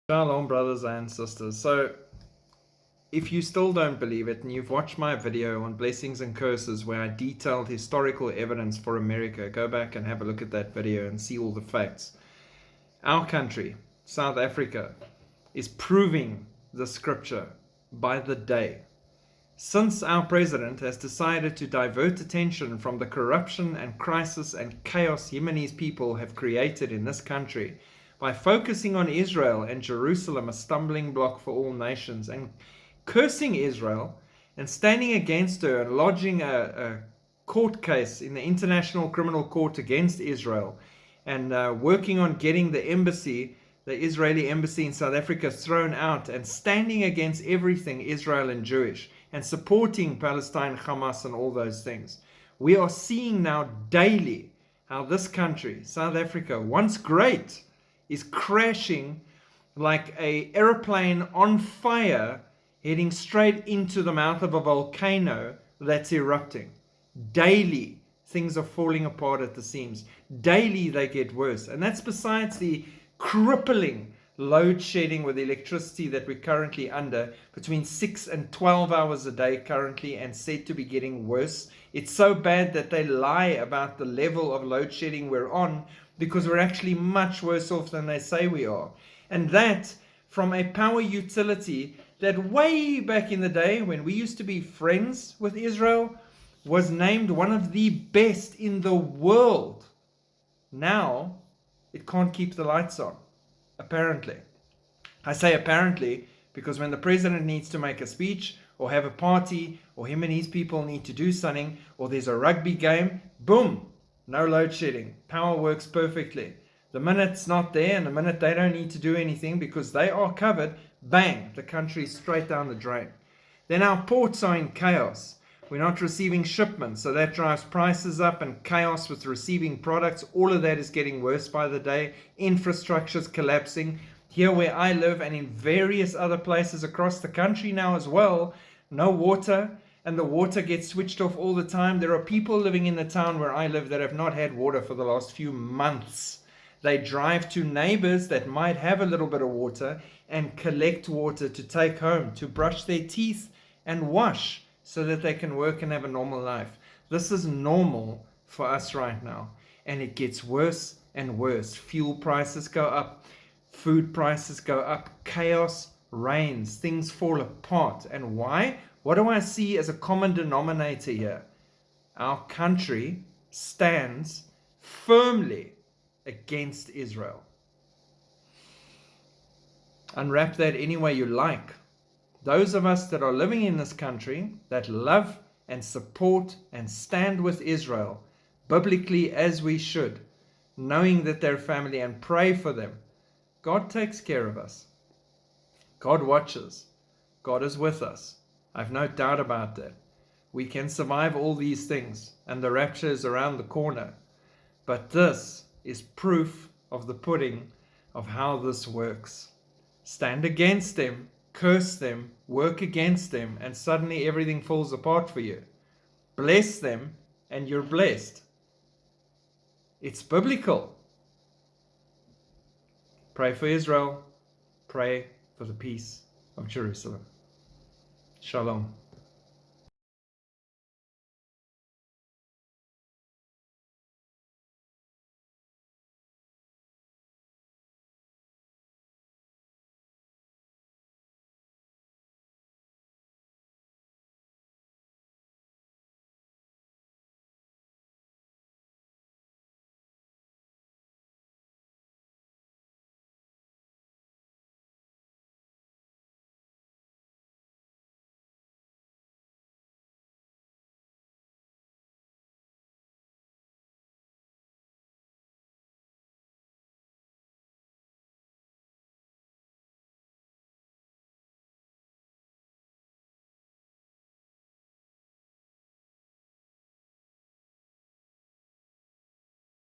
Shalom, brothers and sisters. So, if you still don't believe it and you've watched my video on blessings and curses where I detailed historical evidence for America, go back and have a look at that video and see all the facts. Our country, South Africa, is proving the scripture by the day. Since our president has decided to divert attention from the corruption and crisis and chaos him and his people have created in this country, by focusing on Israel and Jerusalem, a stumbling block for all nations, and cursing Israel and standing against her and lodging a court case in the International Criminal Court against Israel, and working on getting the embassy, the Israeli embassy in South Africa, thrown out, and standing against everything Israel and Jewish, and supporting Palestine, Hamas, and all those things. We are seeing now daily how this country, South Africa, once great, is crashing like an airplane on fire, heading straight into the mouth of a volcano that's erupting. Daily, things are falling apart at the seams. Daily, they get worse. And that's besides the crippling load shedding with electricity that we're currently under, between 6 and 12 hours a day currently, and said to be getting worse. It's so bad that they lie about the level of load shedding we're on, because we're actually much worse off than they say we are. And that from a power utility that way back in the day, when we used to be friends with Israel, was named one of the best in the world. Now it can't keep the lights on, apparently. I say apparently because when the president needs to make a speech or have a party, or him and his people need to do something, or there's a rugby game, boom, no load shedding. Power works perfectly. The minute it's not there and the minute they don't need to do anything because they are covered, bang, the country's straight down the drain. Then our ports are in chaos. We're not receiving shipments, so that drives prices up, and chaos with receiving products. All of that is getting worse by the day. Infrastructure's collapsing. Here where I live and in various other places across the country now as well, no water, and the water gets switched off all the time. There are people living in the town where I live that have not had water for the last few months. They drive to neighbors that might have a little bit of water and collect water to take home, to brush their teeth and wash, so that they can work and have a normal life. This is normal for us right now, and it gets worse and worse. Fuel prices go up, food prices go up, chaos reigns, things fall apart. And why? What do I see as a common denominator here? Our country stands firmly against Israel. Unwrap that any way you like. Those of us that are living in this country, that love and support and stand with Israel, biblically as we should, knowing that they're family, and pray for them. God takes care of us. God watches. God is with us. I've no doubt about that. We can survive all these things, and the rapture is around the corner. But this is proof of the pudding of how this works. Stand against them, curse them, work against them, and suddenly everything falls apart for you. Bless them, and you're blessed. It's biblical. Pray for Israel. Pray for the peace of Jerusalem. Shalom.